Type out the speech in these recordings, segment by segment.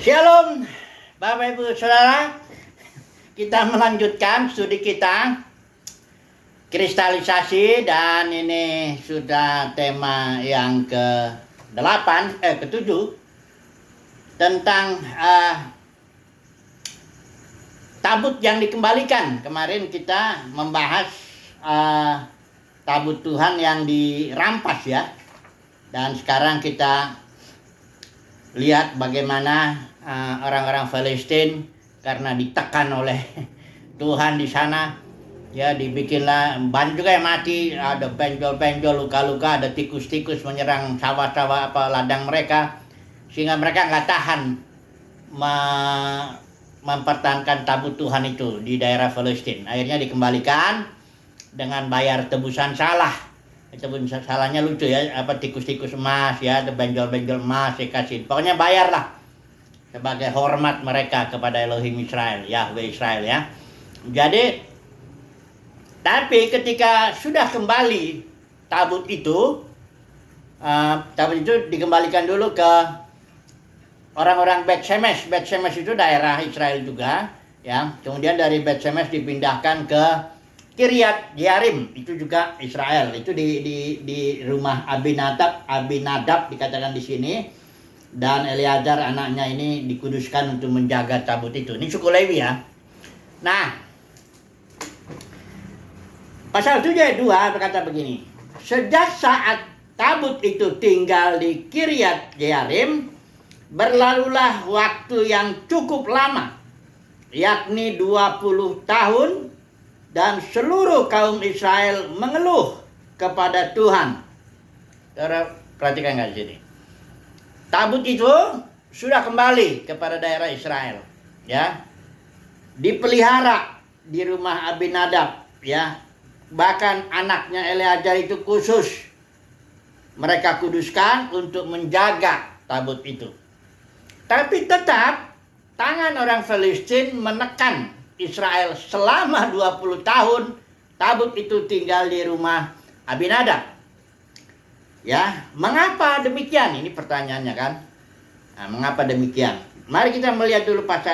Shalom, Bapak Ibu Saudara. Kita melanjutkan studi kita kristalisasi, dan ini sudah tema yang ke-7 tentang tabut yang dikembalikan. Kemarin kita membahas tabut Tuhan yang dirampas ya. Dan sekarang kita lihat bagaimana orang-orang Palestina karena ditekan oleh Tuhan di sana, ya dibikinlah banyak juga yang mati, ada penjol-penjol, luka-luka, ada tikus-tikus menyerang sawah-sawah ladang mereka, sehingga mereka nggak tahan mempertahankan tabut Tuhan itu di daerah Palestina. Akhirnya dikembalikan dengan bayar tebusan salah. Tebusan salahnya lucu ya, tikus-tikus emas ya, ada benjol-benjol emas dikasih. Pokoknya bayarlah sebagai hormat mereka kepada Elohim Israel, Yahweh Israel ya. Jadi, tapi ketika sudah kembali tabut itu dikembalikan dulu ke orang-orang Bet Shemesh. Bet Shemesh itu daerah Israel juga ya. Kemudian dari Bet Shemesh dipindahkan ke Kiryat Jearim, itu juga Israel. Itu di rumah Abinadab dikatakan di sini. Dan Eleazar anaknya ini dikuduskan untuk menjaga tabut itu. Ini suku Lewi ya. Nah, pasal 7 ayat 2 berkata begini. Sejak saat tabut itu tinggal di Kiryat Jearim, berlalulah waktu yang cukup lama, yakni 20 tahun, dan seluruh kaum Israel mengeluh kepada Tuhan. Saudara perhatikan nggak di sini? Tabut itu sudah kembali kepada daerah Israel, ya, dipelihara di rumah Abinadab, ya, bahkan anaknya Eleazar itu khusus mereka kuduskan untuk menjaga tabut itu. Tapi tetap tangan orang Palestina menekan Israel selama 20 tahun. Tabut itu tinggal di rumah Abinadab. Ya, mengapa demikian? Ini pertanyaannya kan. Nah, mengapa demikian? Mari kita melihat dulu pasal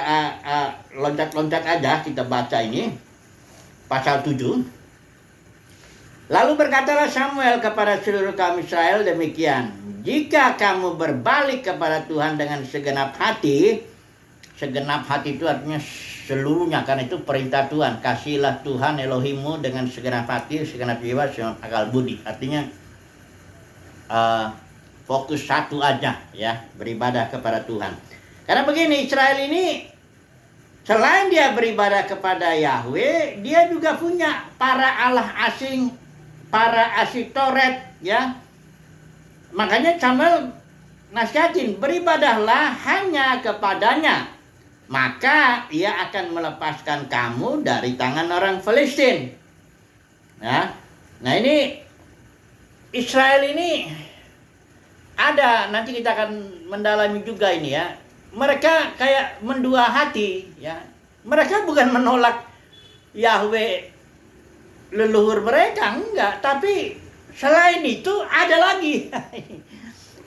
loncat-loncat aja, kita baca ini. Pasal 7. Lalu berkatalah Samuel kepada seluruh kaum Israel demikian. Jika kamu berbalik kepada Tuhan dengan segenap hati itu artinya seluruhnya, karena itu perintah Tuhan. Kasihilah Tuhan Elohimmu dengan segenap hati, segenap jiwa, segenap akal budi. Artinya fokus satu aja ya, beribadah kepada Tuhan. Karena begini, Israel ini selain dia beribadah kepada Yahweh, dia juga punya para allah asing, para asitoret ya. Makanya Samuel nasihatin, beribadahlah hanya kepadanya, maka ia akan melepaskan kamu dari tangan orang Palestina. Nah ini Israel ini ada, nanti kita akan mendalami juga ini ya. Mereka kayak mendua hati ya. Mereka bukan menolak Yahweh leluhur mereka, enggak. Tapi selain itu ada lagi.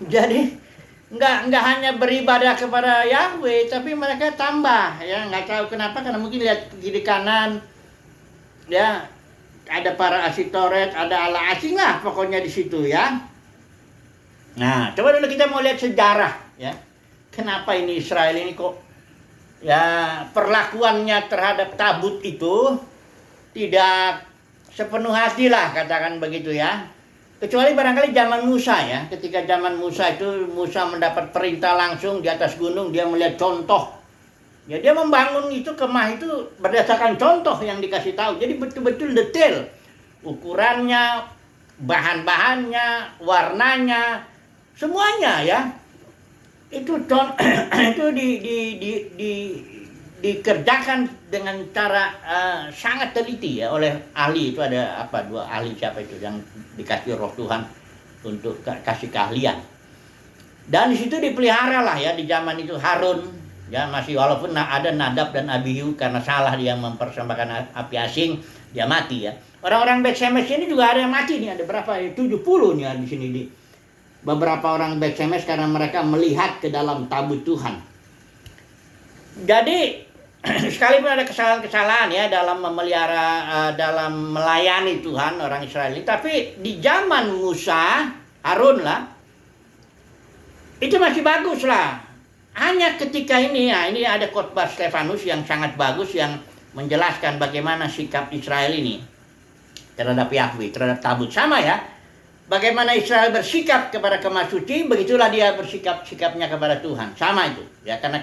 Jadi enggak hanya beribadah kepada Yahweh, tapi mereka tambah ya. Enggak tahu kenapa, karena mungkin lihat kiri kanan ya, ada para asitoret, ada allah asing lah pokoknya di situ ya. Nah, coba dulu kita mau lihat sejarah ya. Kenapa ini Israel ini kok ya perlakuannya terhadap tabut itu tidak sepenuh hati lah, katakan begitu ya. Kecuali barangkali zaman Musa ya. Ketika zaman Musa itu, Musa mendapat perintah langsung di atas gunung, dia melihat contoh. Ya, dia membangun itu kemah itu berdasarkan contoh yang dikasih tahu. Jadi betul-betul detail. Ukurannya, bahan-bahannya, warnanya, semuanya ya. Itu dikerjakan dengan cara sangat teliti ya oleh ahli. Itu ada dua ahli, siapa itu yang dikasih roh Tuhan untuk kasih keahlian. Dan di situ dipelihara lah ya di zaman itu Harun. Ya, masih, walaupun ada Nadab dan Abihu, karena salah dia mempersembahkan api asing, dia mati ya. Orang-orang Bet Shemesh ini juga ada yang mati nih, ada berapa? 70 nih di sini di beberapa orang Bet Shemesh, karena mereka melihat ke dalam tabut Tuhan. Jadi sekalipun ada kesalahan-kesalahan ya dalam memelihara, dalam melayani Tuhan orang Israel ini, tapi di zaman Musa, Harun lah, itu masih bagus lah. Hanya ketika ini, ya ini ada khotbah Stefanus yang sangat bagus yang menjelaskan bagaimana sikap Israel ini terhadap Yahweh, terhadap tabut. Sama ya, bagaimana Israel bersikap kepada kemah suci, begitulah dia sikapnya kepada Tuhan. Sama itu ya, karena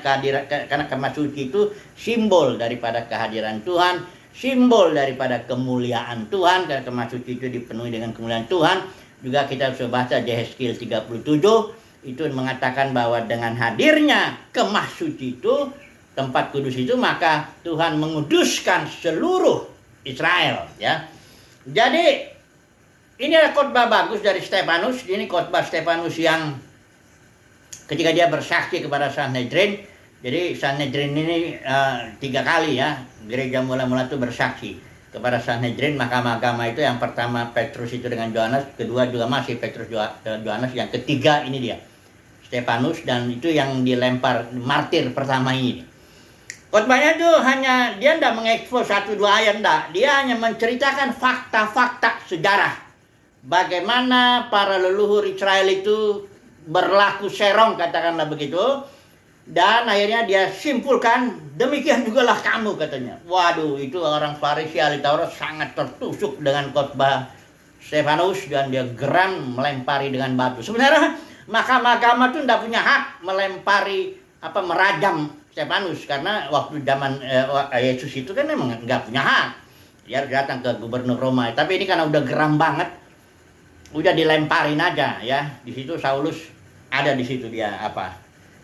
kemah suci itu simbol daripada kehadiran Tuhan, simbol daripada kemuliaan Tuhan. Karena kemah suci itu dipenuhi dengan kemuliaan Tuhan. Juga kita bisa baca Yehezkiel 37 itu mengatakan bahwa dengan hadirnya kemah suci itu, tempat kudus itu, maka Tuhan menguduskan seluruh Israel ya. Jadi ini adalah khotbah bagus dari Stefanus. Ini khotbah Stefanus yang ketika dia bersaksi kepada Sanhedrin. Jadi Sanhedrin ini 3 kali ya, gereja mula-mula itu bersaksi kepada Sanhedrin, mahkamah agama itu. Yang pertama Petrus itu dengan Yohanes, kedua juga masih Petrus Yohanes, yang ketiga ini dia Stefanus, dan itu yang dilempar martir pertama ini. Khotbahnya itu hanya, dia tidak mengekspos 1-2 ayat, enggak. Dia hanya menceritakan fakta-fakta sejarah. Bagaimana para leluhur Israel itu berlaku serong, katakanlah begitu. Dan akhirnya dia simpulkan, demikian jugalah kamu, katanya. Waduh, itu orang Farisi ahli Taurat sangat tertusuk dengan khotbah Stefanus, dan dia geram melempari dengan batu. Sebenarnya mahkamah agama itu tidak punya hak melempari, merajam Stefanus, karena waktu zaman Yesus itu kan memang nggak punya hak. Dia harus datang ke gubernur Roma. Tapi ini karena udah geram banget, udah dilemparin aja ya. Di situ Saulus ada di situ, dia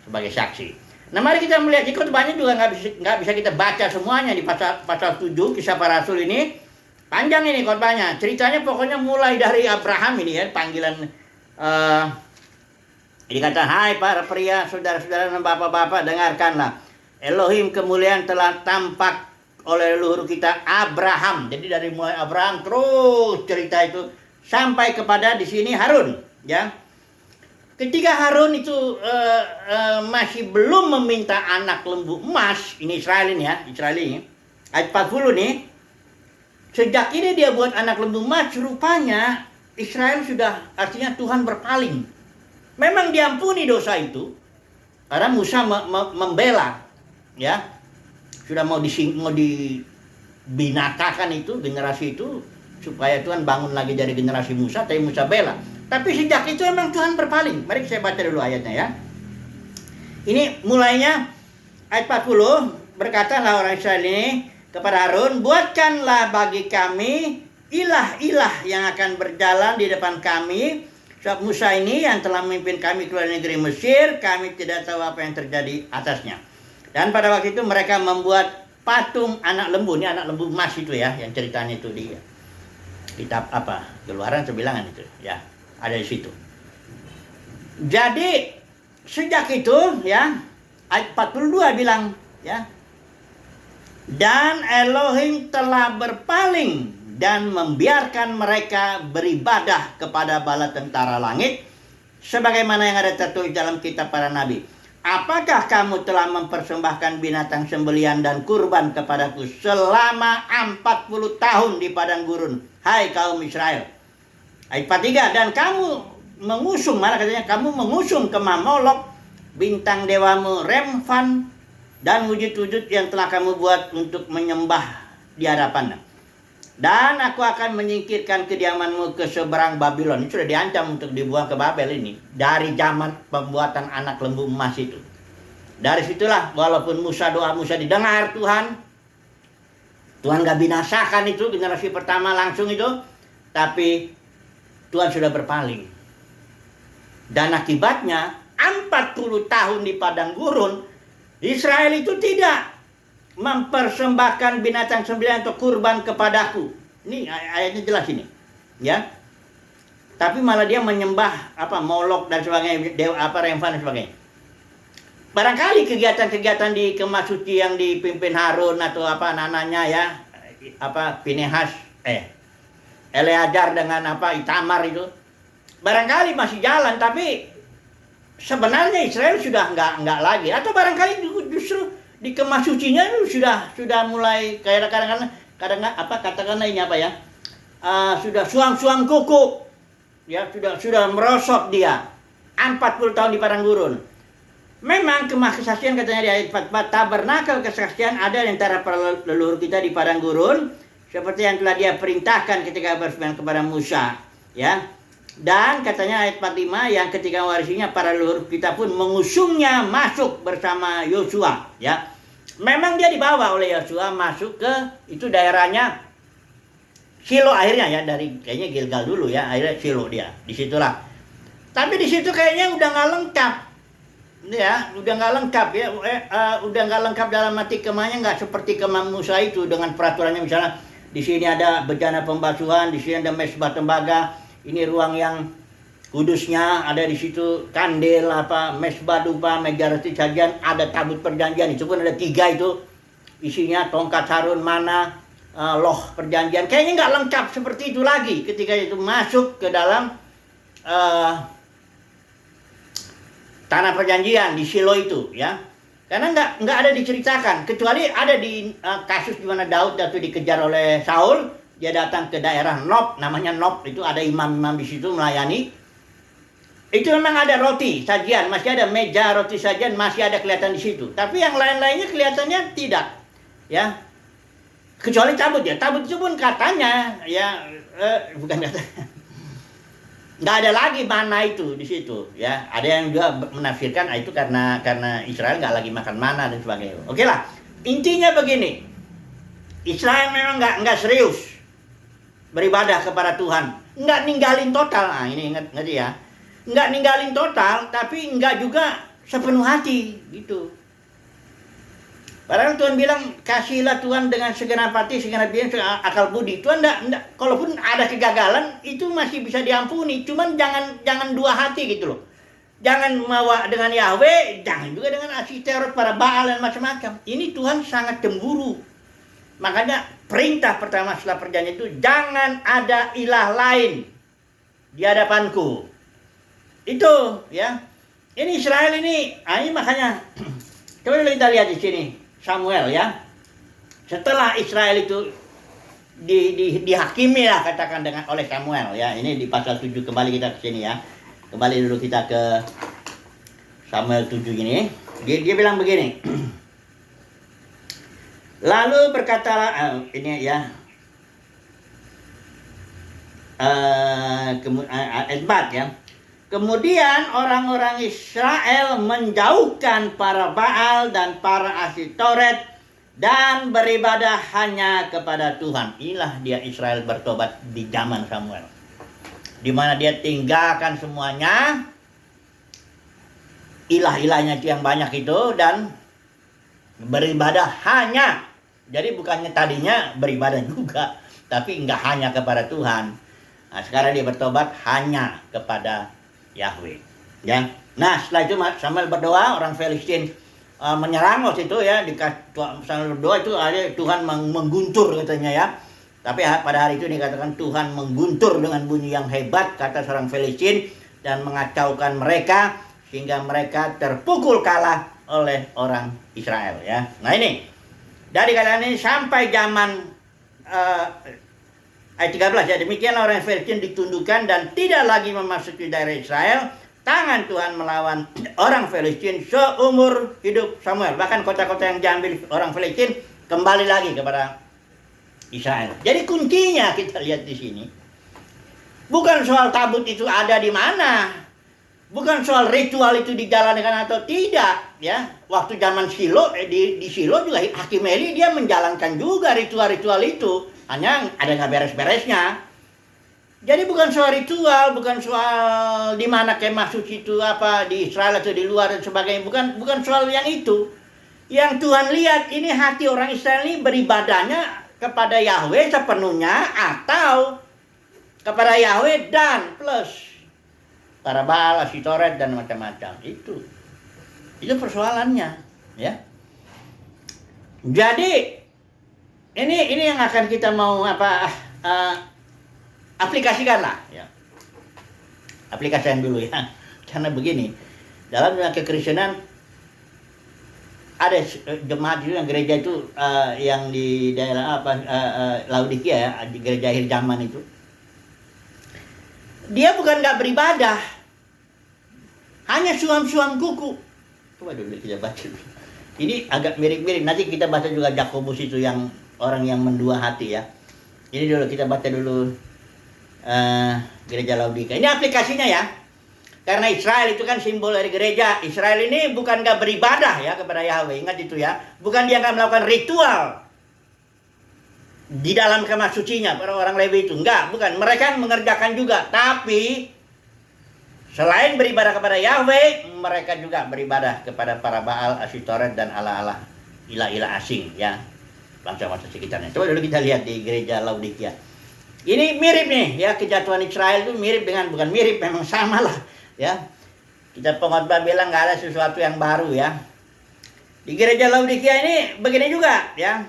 sebagai saksi. Nah, mari kita melihat, di khotbahnya juga nggak bisa kita baca semuanya. Di pasal 7 Kisah Para Rasul ini panjang ini khotbahnya. Ceritanya pokoknya mulai dari Abraham ini ya, panggilan ini kata, hai para pria, saudara-saudara dan bapak-bapak, dengarkanlah. Elohim kemuliaan telah tampak oleh leluhur kita Abraham. Jadi dari mulai Abraham terus cerita itu sampai kepada di sini Harun, ya. Ketika Harun itu masih belum meminta anak lembu emas, ini Israel ini ya, Israel ini. Ayat 40 nih. Sejak ini dia buat anak lembu emas, rupanya Israel sudah, artinya Tuhan berpaling. Memang diampuni dosa itu karena Musa membela, ya, sudah mau dibinasakan itu generasi itu supaya Tuhan bangun lagi dari generasi Musa, tapi Musa bela. Tapi sejak itu memang Tuhan berpaling. Mari saya baca dulu ayatnya ya. Ini mulainya ayat 40, berkatalah orang Israel ini kepada Harun, buatkanlah bagi kami ilah-ilah yang akan berjalan di depan kami. Sebab Musa ini yang telah memimpin kami keluar negeri Mesir, kami tidak tahu apa yang terjadi atasnya. Dan pada waktu itu mereka membuat patung anak lembu. Ini anak lembu emas itu ya, yang ceritanya itu di kitab Keluaran 9 itu ya, ada di situ. Jadi sejak itu ya, ayat 42 bilang ya, dan Elohim telah berpaling dan membiarkan mereka beribadah kepada bala tentara langit, sebagaimana yang ada tertulis dalam kitab para nabi. Apakah kamu telah mempersembahkan binatang sembelian dan kurban kepadaku selama 40 tahun di padang gurun, hai kaum Israel? Ayat 43, dan kamu mengusung, mana katanya, kamu mengusung kemah Molok, bintang dewamu Remfan, dan wujud-wujud yang telah kamu buat untuk menyembah di hadapannya. Dan aku akan menyingkirkan kediamanmu ke seberang Babylon. Ini sudah diancam untuk dibuang ke Babel ini. Dari zaman pembuatan anak lembu emas itu. Dari situlah walaupun doa Musa didengar Tuhan. Tuhan gak binasakan itu generasi pertama langsung itu. Tapi Tuhan sudah berpaling. Dan akibatnya 40 tahun di padang gurun, Israel itu tidak mempersembahkan binatang sembelihan atau kurban kepadaku. Ini ayatnya jelas ini, ya. Tapi malah dia menyembah Molok dan sebagainya, Remfan dan sebagainya. Barangkali kegiatan-kegiatan di kemah suci yang dipimpin Harun atau anak-anaknya ya, Pinehas, Eleazar dengan Itamar itu, barangkali masih jalan, tapi sebenarnya Israel sudah enggak lagi. Atau barangkali justru di kemas sucinya itu sudah mulai kayak kadang katakanlah ini apa ya, sudah suang-suang kuku, ya sudah merosot dia 40 tahun di padang gurun. Memang kemah kesaksian katanya di ayat 44, tabernakel kesaksian ada di antara para leluhur kita di padang gurun, seperti yang telah dia perintahkan ketika berfirman kepada Musa, ya. Dan katanya ayat 45, yang ketika warisinya para leluhur kita pun mengusungnya masuk bersama Yosua, ya. Memang dia dibawa oleh Yosua masuk ke itu daerahnya Shilo akhirnya, ya, dari kayaknya Gilgal dulu, ya, akhirnya Shilo dia. Disitulah. Tapi di situ kayaknya udah nggak lengkap. Ya, udah nggak lengkap, ya. Udah nggak lengkap dalam arti kemahnya nggak seperti kemah Musa itu dengan peraturannya, misalnya di sini ada bejana pembasuhan, di sini ada mesbah tembaga, ini ruang yang kudusnya, ada di situ kandil, mesbah dupa, meja roti sajian, ada tabut perjanjian, itu pun ada 3 itu isinya, tongkat Harun, mana, loh perjanjian. Kayaknya nggak lengkap seperti itu lagi ketika itu masuk ke dalam tanah perjanjian di Shilo itu, ya. Karena nggak ada diceritakan, kecuali ada di kasus di mana Daud waktu dikejar oleh Saul, dia datang ke daerah Nob, namanya Nob, itu ada imam-imam di situ melayani. Itu memang ada roti sajian, masih ada meja roti sajian, masih ada kelihatan di situ. Tapi yang lain-lainnya kelihatannya tidak, ya. Kecuali tabut, ya. Tabut itu pun katanya, ya, bukan katanya, nggak ada lagi mana itu di situ, ya. Ada yang juga menafsirkan itu karena Israel nggak lagi makan mana dan sebagainya. Oke lah, intinya begini, Israel memang nggak serius beribadah kepada Tuhan, nggak ninggalin total. Ini ngerti ya, nggak ninggalin total, tapi nggak juga sepenuh hati gitu. Padahal Tuhan bilang, kasihlah Tuhan dengan segenap hati, segenap jiwa, akal budi. Tuhan enggak, kalaupun ada kegagalan, itu masih bisa diampuni. Cuman jangan 2 hati gitu loh. Jangan mau dengan Yahweh, jangan juga dengan Asiterot, para Baal dan macam-macam. Ini Tuhan sangat cemburu. Makanya perintah pertama setelah perjanjian itu, jangan ada ilah lain di hadapanku. Itu, ya. Ini Israel ini makanya coba kita lihat di sini. Samuel, ya, setelah Israel itu dihakimi lah katakan oleh Samuel, ya. Ini di pasal 7, kembali kita ke sini, ya. Kembali dulu kita ke Samuel 7 ini. Dia bilang begini. Lalu berkatalah ini, ya. Ayat 4, ya. Kemudian orang-orang Israel menjauhkan para Baal dan para Asitoret dan beribadah hanya kepada Tuhan. Inilah dia Israel bertobat di zaman Samuel, di mana dia tinggalkan semuanya, ilah-ilahnya yang banyak itu, dan beribadah hanya. Jadi bukannya tadinya beribadah juga, tapi enggak hanya kepada Tuhan. Nah, sekarang dia bertobat hanya kepada Yahweh, ya. Nah, setelah itu Samuel berdoa, orang Filistin menyerang waktu itu, ya. Di Samuel berdoa itu ada Tuhan mengguntur katanya, ya. Tapi pada hari itu dikatakan Tuhan mengguntur dengan bunyi yang hebat, kata seorang Filistin, dan mengacaukan mereka sehingga mereka terpukul kalah oleh orang Israel, ya. Nah, ini dari keadaan ini sampai zaman ayat 13, ya, demikianlah orang Filistin ditundukkan dan tidak lagi memasuki daerah Israel. Tangan Tuhan melawan orang Filistin seumur hidup Samuel. Bahkan kota-kota yang diambil orang Filistin kembali lagi kepada Israel. Jadi kuncinya kita lihat di sini, bukan soal tabut itu ada di mana, bukan soal ritual itu dijalankan atau tidak, ya. Waktu zaman Shilo, di Shilo juga Hakim Eli dia menjalankan juga ritual-ritual itu. Hanya ada nggak beres-beresnya. Jadi bukan soal ritual, bukan soal di mana kemah suci itu apa di Israel atau di luar dan sebagainya. Bukan soal yang itu. Yang Tuhan lihat ini hati orang Israel ini beribadahnya kepada Yahweh sepenuhnya atau kepada Yahweh dan plus para Baal, Asitoret dan macam-macam. Itu persoalannya, ya. Jadi ini yang akan kita mau aplikasikan lah, ya. Aplikasikan dulu, ya. Karena begini, dalam dunia kekristenan ada jemaat itu yang gereja itu yang di daerah Laodikia ya, di gereja akhir zaman itu. Dia bukan nggak beribadah, hanya suam-suam kuku. Coba dulu kita baca. Ini agak mirip-mirip. Nanti kita baca juga Yakobus itu yang orang yang mendua hati ya. Ini dulu kita baca dulu gereja Laodikia. Ini aplikasinya ya. Karena Israel itu kan simbol dari gereja. Israel ini bukan gak beribadah ya kepada Yahweh. Ingat itu ya. Bukan dia gak melakukan ritual di dalam kemah sucinya para orang Lewi itu. Enggak, bukan. Mereka mengerjakan juga. Tapi selain beribadah kepada Yahweh, mereka juga beribadah kepada para Baal, Asytoret, dan Allah-Allah ilah-ilah asing ya. Bangsa-bangsa sekitarnya. Coba dulu kita lihat di gereja Laodikia. Ini mirip nih ya, kejatuhan Israel itu mirip dengan, bukan mirip, memang sama lah ya. Kita pengkhotbah bilang nggak ada sesuatu yang baru ya. Di gereja Laodikia ini begini juga ya.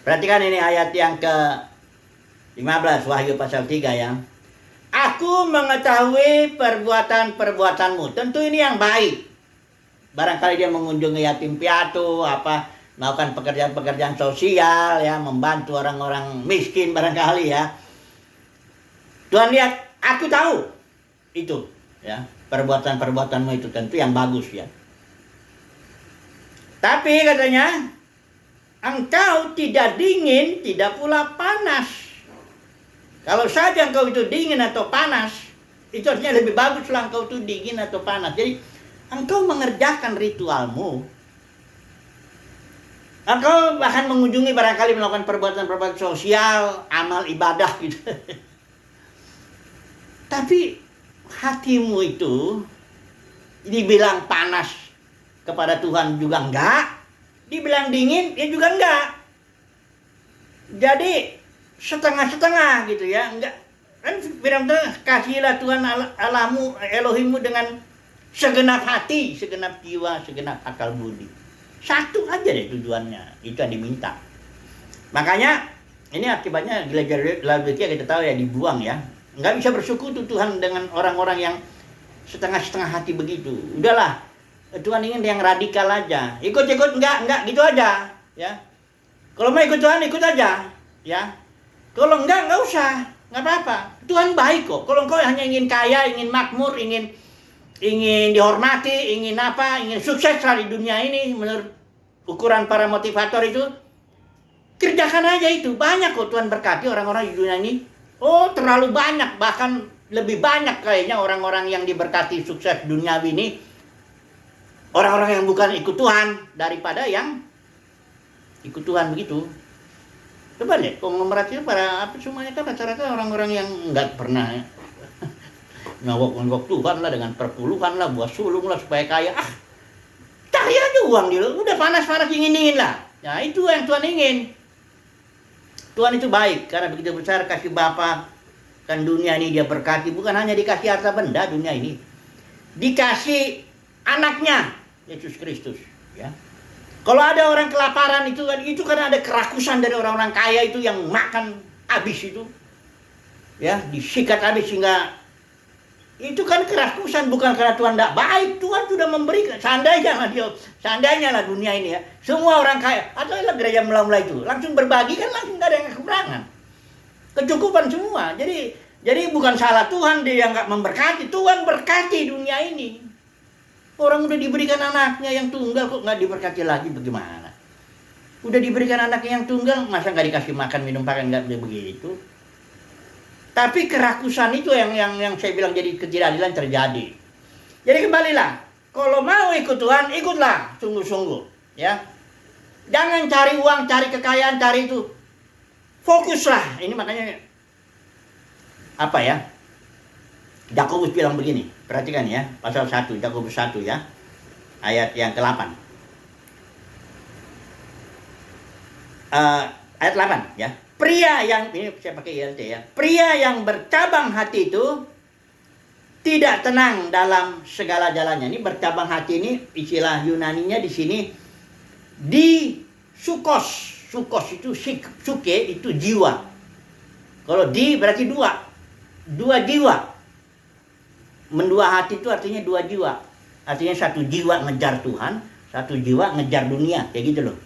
Perhatikan ini ayat yang ke 15 Wahyu pasal 3 ya. Aku mengetahui perbuatan-perbuatanmu. Tentu ini yang baik. Barangkali dia mengunjungi yatim piatu, melakukan pekerjaan-pekerjaan sosial ya, membantu orang-orang miskin barangkali ya. Tuhan lihat, aku tahu itu ya, perbuatan-perbuatanmu itu tentu yang bagus ya. Tapi katanya, engkau tidak dingin, tidak pula panas. Kalau saja engkau itu dingin atau panas, itu artinya lebih baguslah engkau itu dingin atau panas. Jadi engkau mengerjakan ritualmu, engkau bahkan mengunjungi barangkali melakukan perbuatan-perbuatan sosial, amal ibadah gitu. Tapi hatimu itu dibilang panas kepada Tuhan juga enggak, dibilang dingin ya juga enggak. Jadi setengah-setengah gitu ya, enggak. Kan firman Tuhan, kasihilah Tuhan Allahmu, Elohimmu dengan segenap hati, segenap jiwa, segenap akal budi. Satu aja deh tujuannya, itu yang diminta. Makanya ini akibatnya gereja Laodikia kita tahu ya, dibuang ya. Nggak bisa bersekutu Tuhan dengan orang-orang yang setengah-setengah hati begitu. Udahlah, Tuhan ingin yang radikal aja. Ikut-ikut enggak gitu aja ya. Kalau mau ikut Tuhan ikut aja ya. Kalau enggak usah, nggak apa-apa. Tuhan baik kok. Kalau engkau hanya ingin kaya, ingin makmur, ingin dihormati, ingin sukses di dunia ini menurut ukuran para motivator itu, kerjakan aja itu. Banyak kok Tuhan berkati orang-orang di dunia ini. Oh, terlalu banyak, bahkan lebih banyak kayaknya orang-orang yang diberkati sukses duniawi ini, orang-orang yang bukan ikut Tuhan daripada yang ikut Tuhan begitu. Coba deh, konglomerat itu para semuanya kan rata-rata orang-orang yang nggak pernah ngawok Tuhan lah, dengan perpuluhan lah, buat sulung lah supaya kaya. Cari aja uang dia, udah panas-panas ingin lah. Ya itu yang Tuhan ingin. Tuhan itu baik, karena begitu besar kasih Bapa kan dunia ini dia berkati. Bukan hanya dikasih harta benda dunia ini, dikasih anaknya Yesus Kristus ya. Kalau ada orang kelaparan itu karena ada kerakusan dari orang-orang kaya itu yang makan habis itu ya, disikat habis, sehingga itu kan kerakusan, bukan karena Tuhan tidak baik. Tuhan sudah memberikan. Seandainya lah dunia ini ya, semua orang kaya, atau gereja mula-mula itu langsung berbagi, kan langsung nggak ada yang kekurangan, kecukupan semua. Jadi bukan salah Tuhan dia yang nggak memberkati. Tuhan berkati dunia ini. Orang udah diberikan anaknya yang tunggal kok nggak diberkati lagi, bagaimana? Udah diberikan anaknya yang tunggal, masa nggak dikasih makan minum pakai, nggak begitu? Tapi kerakusan itu yang saya bilang jadi ketidakadilan terjadi. Jadi kembalilah, kalau mau ikut Tuhan, ikutlah sungguh-sungguh ya. Jangan cari uang, cari kekayaan, cari itu. Fokuslah. Ini makanya apa ya? Yakobus bilang begini, perhatikan ya, pasal 1, Yakobus 1 ya, ayat yang ke-8. Ayat 8 ya. Pria yang, ini saya pakai ILT ya, pria yang bercabang hati itu tidak tenang dalam segala jalannya. Ini bercabang hati ini istilah Yunaninya di sini di sukos. Sukos itu suke itu jiwa. Kalau di berarti dua jiwa. Mendua hati itu artinya dua jiwa. Artinya satu jiwa ngejar Tuhan, Satu jiwa ngejar dunia, kayak gitu loh.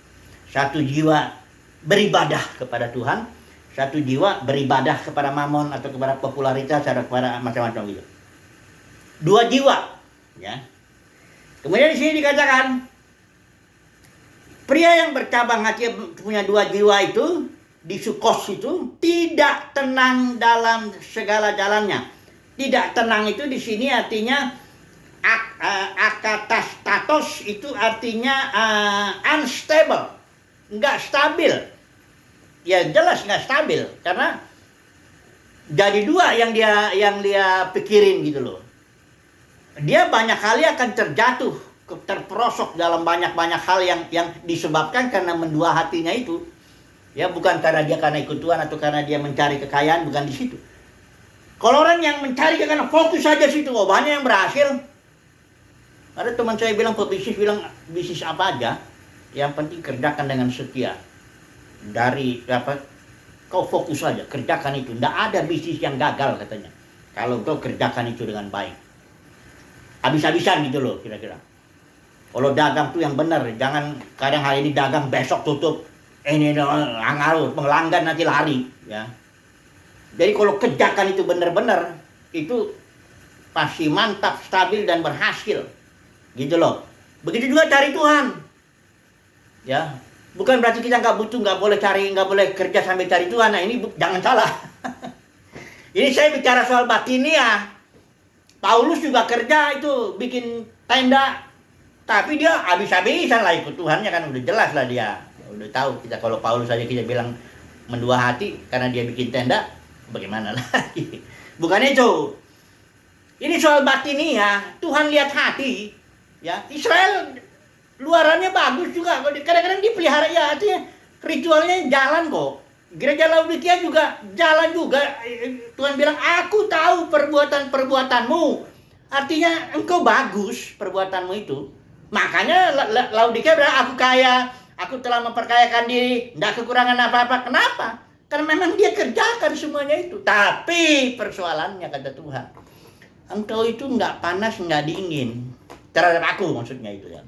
Satu jiwa beribadah kepada Tuhan, satu jiwa beribadah kepada mamon atau kepada popularitas atau kepada macam-macam gitu. Dua jiwa, ya. Kemudian di sini dikatakan pria yang bercabang hati punya dua jiwa itu di Sukos itu tidak tenang dalam segala jalannya. Tidak tenang itu di sini artinya akatastatos itu artinya unstable, nggak stabil. Ya jelas nggak stabil karena jadi dua yang dia pikirin gitu loh. Dia banyak kali akan terjatuh, terperosok dalam banyak hal yang disebabkan karena mendua hatinya itu. Ya bukan karena dia karena ikut Tuhan atau karena dia mencari kekayaan, bukan di situ. Kalau orang yang mencari kekayaan fokus saja situ, oh banyak yang berhasil. Ada teman saya bilang pebisnis bilang bisnis apa aja, yang penting kerjakan dengan setia. Dari kau fokus saja, kerjakan itu. Tidak ada bisnis yang gagal katanya. Kalau kau kerjakan itu dengan baik. Habis-habisan gitu loh kira-kira. Kalau dagang tuh yang benar, jangan kadang hari ini dagang besok tutup. Ini ngarut, pelanggan nanti lari, ya. Jadi kalau kerjakan itu benar-benar, itu pasti mantap, stabil dan berhasil. Gitu loh. Begitu juga cari Tuhan. Ya, bukan berarti kita nggak boleh cari, nggak boleh kerja sambil cari Tuhan. Nah ini jangan salah. Ini saya bicara soal batinia. Paulus juga kerja itu bikin tenda, tapi dia habis-habisan lah ikut Tuhannya kan udah jelas lah dia. Udah tahu kita kalau Paulus saja kita bilang mendua hati karena dia bikin tenda, bagaimana lagi? Bukan itu. Ini soal batinia. Tuhan lihat hati. Ya, Israel luarannya bagus juga, kadang-kadang dipelihara ya, artinya ritualnya jalan kok. Gereja Laodikia juga jalan juga. Tuhan bilang, aku tahu perbuatan-perbuatanmu. Artinya engkau bagus perbuatanmu itu. Makanya Laodikia bilang, aku kaya, aku telah memperkayakan diri, tidak kekurangan apa-apa. Kenapa? Karena memang dia kerjakan semuanya itu. Tapi persoalannya kata Tuhan, engkau itu nggak panas, nggak dingin. Terhadap aku maksudnya itu ya.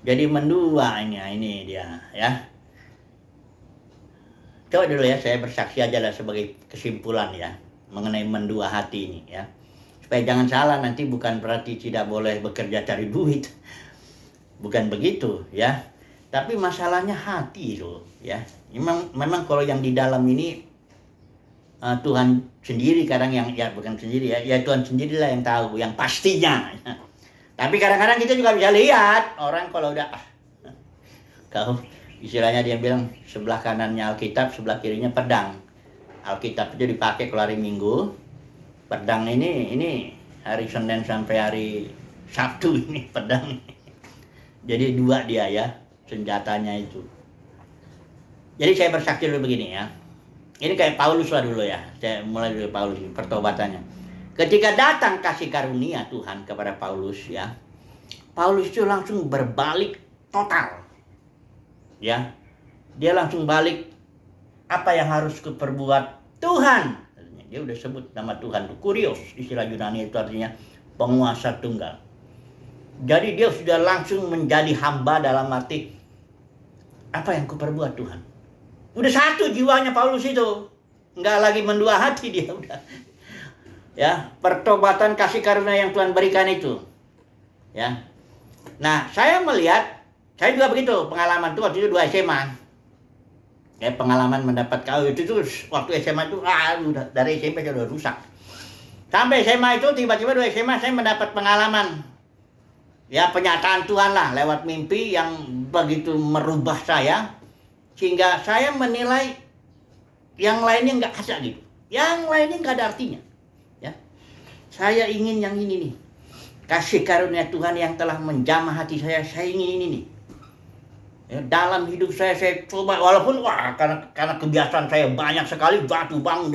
Jadi mendua ini dia ya. Coba dulu ya saya bersaksi aja lah sebagai kesimpulan ya mengenai mendua hati ini ya. Supaya jangan salah nanti bukan berarti tidak boleh bekerja cari duit. Bukan begitu ya. Tapi masalahnya hati loh ya. Memang kalau yang di dalam ini Tuhan sendiri kadang yang ya bukan sendiri ya Tuhan sendirilah yang tahu yang pastinya. Tapi kadang-kadang kita juga bisa lihat orang kalau udah kau istilahnya dia bilang sebelah kanannya Alkitab, sebelah kirinya pedang. Alkitab itu dipakai kalau hari Minggu, pedang ini hari Senin sampai hari Sabtu ini pedang. Jadi dua dia ya senjatanya itu. Jadi saya bersaksi dulu begini ya. Ini kayak Paulus lah dulu ya. Saya mulai dari Paulus ini, pertobatannya. Ketika datang kasih karunia Tuhan kepada Paulus ya. Paulus itu langsung berbalik total. Ya. Dia langsung balik apa yang harus kuperbuat Tuhan. Dia udah sebut nama Tuhan. Kurios istilah Yunani itu artinya penguasa tunggal. Jadi dia sudah langsung menjadi hamba dalam arti apa yang kuperbuat Tuhan. Udah satu jiwanya Paulus itu. Enggak lagi mendua hati dia udah. Ya, pertobatan kasih karunia yang Tuhan berikan itu. Ya. Nah, saya melihat, saya juga begitu pengalaman itu waktu itu 2 SMA. Ya, pengalaman mendapat itu waktu SMA itu udah dari SMP saya udah rusak. Sampai SMA itu tiba-tiba 2 SMA saya mendapat pengalaman. Ya, penyataan Tuhan lah lewat mimpi yang begitu merubah saya. Sehingga saya menilai yang lainnya nggak ada gitu. Yang lainnya nggak ada artinya. Ya. Saya ingin yang ini nih. Kasih karunia Tuhan yang telah menjamah hati saya ingin ini nih. Ya, dalam hidup saya coba, walaupun karena kebiasaan saya banyak sekali jatuh bangun,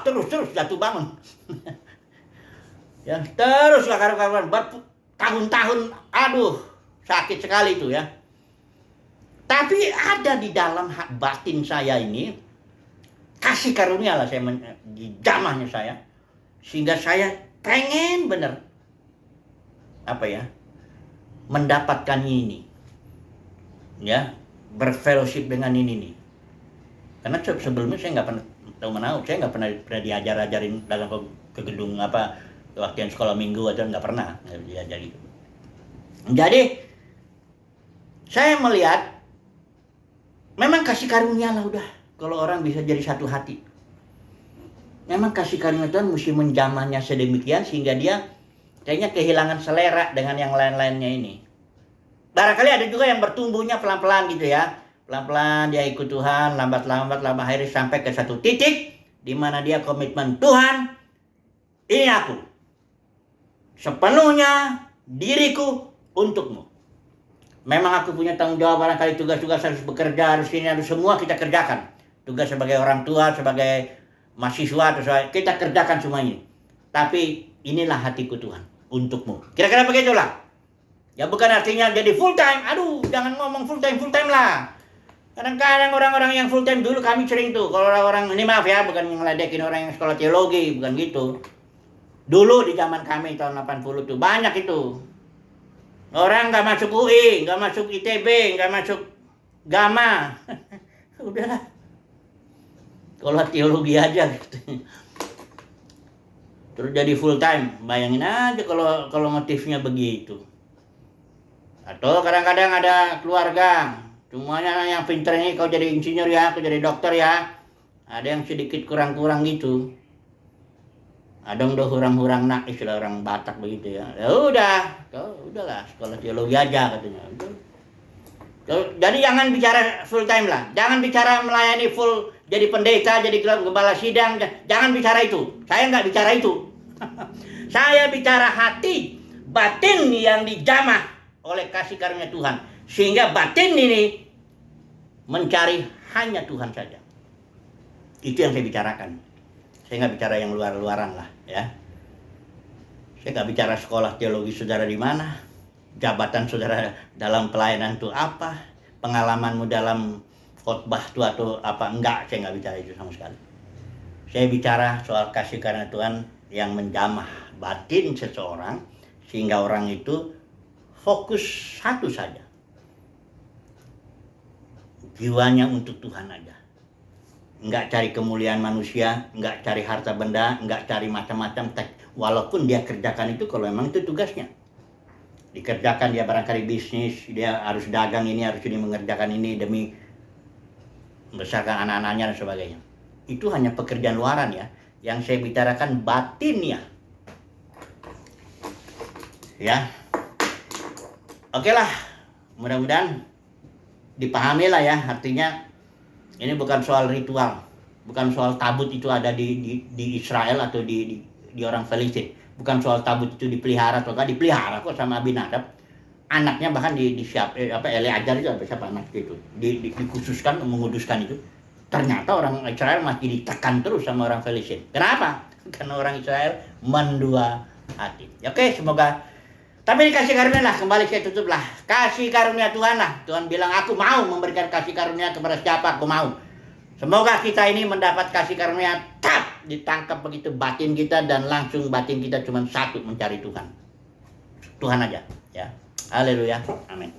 terus jatuh bangun. Ya, terus karunia bertahun-tahun, sakit sekali itu ya. Tapi ada di dalam batin saya ini kasih karunia lah saya di jamahnya saya, sehingga saya pengen bener mendapatkan ini, ya, berfellowship dengan ini nih. Karena sebelumnya saya nggak pernah tahu menau, saya nggak pernah diajarin dalam ke gedung apa waktu sekolah minggu aja nggak pernah diajari. Jadi saya melihat memang kasih karunia lah udah kalau orang bisa jadi satu hati. Memang kasih karunia Tuhan mesti menjamahnya sedemikian sehingga dia kayaknya kehilangan selera dengan yang lain-lainnya ini. Barangkali ada juga yang bertumbuhnya pelan-pelan gitu ya. Pelan-pelan dia ikut Tuhan, lambat-lambat lama akhirnya sampai ke satu titik di mana dia komitmen, Tuhan, ini aku. Sepenuhnya diriku untukmu. Memang aku punya tanggung jawab, barangkali tugas-tugas harus bekerja, harus ini, harus semua kita kerjakan. Tugas sebagai orang tua, sebagai mahasiswa, kita kerjakan semua ini. Tapi inilah hatiku Tuhan, untukmu. Kira-kira begitulah. Ya bukan artinya jadi full time. Aduh, jangan ngomong full time lah. Kadang-kadang orang-orang yang full time dulu kami sering tuh. Kalau orang ini maaf ya, bukan ngeledekin orang yang sekolah teologi, bukan gitu. Dulu di zaman kami tahun 80 tuh banyak itu. Orang nggak masuk UI, nggak masuk ITB, nggak masuk Gama. Udahlah. Kalau teologi aja gitu. Terus jadi full time. Bayangin aja kalau motifnya begitu. Atau kadang-kadang ada keluarga, semuanya yang pinter ini kau jadi insinyur ya, kau jadi dokter ya. Ada yang sedikit kurang-kurang gitu. Adong do hurang-hurang nak, istilah orang Batak begitu ya. Ya udahlah, sekolah teologi aja katanya. Jadi jangan bicara full time lah. Jangan bicara melayani full jadi pendeta, jadi gembala sidang. Jangan bicara itu. Saya nggak bicara itu. Saya bicara hati, batin yang dijamah oleh kasih karunia Tuhan. Sehingga batin ini mencari hanya Tuhan saja. Itu yang saya bicarakan. Saya nggak bicara yang luar-luaran lah ya. Saya nggak bicara sekolah teologi saudara di mana, jabatan saudara dalam pelayanan itu apa, pengalamanmu dalam khotbah itu atau apa, enggak, saya nggak bicara itu sama sekali. Saya bicara soal kasih karunia Tuhan yang menjamah batin seseorang sehingga orang itu fokus satu saja, jiwanya untuk Tuhan aja. Enggak cari kemuliaan manusia, enggak cari harta benda, enggak cari macam-macam. Walaupun dia kerjakan itu kalau memang itu tugasnya. Dikerjakan, dia barangkali bisnis, dia harus dagang ini, harus ini mengerjakan ini demi membesarkan anak-anaknya dan sebagainya. Itu hanya pekerjaan luaran ya. Yang saya bicarakan batinnya. Ya. Oke lah, mudah-mudahan dipahami lah ya, artinya ini bukan soal ritual, bukan soal tabut itu ada di Israel atau di orang Filistin, bukan soal tabut itu dipelihara atau enggak dipelihara kok sama Abinadab, anaknya bahkan Eleazar itu siapa anak itu dikhususkan menguduskan itu, ternyata orang Israel masih ditekan terus sama orang Filistin. Kenapa? Karena orang Israel mendua hati. Oke, semoga. Tapi dikasih karunia lah, kembali saya tutup lah. Kasih karunia Tuhan lah. Tuhan bilang aku mau memberikan kasih karunia kepada siapa aku mau. Semoga kita ini mendapat kasih karunia, ditangkap begitu batin kita dan langsung batin kita cuma satu, mencari Tuhan. Tuhan aja ya. Haleluya. Amin.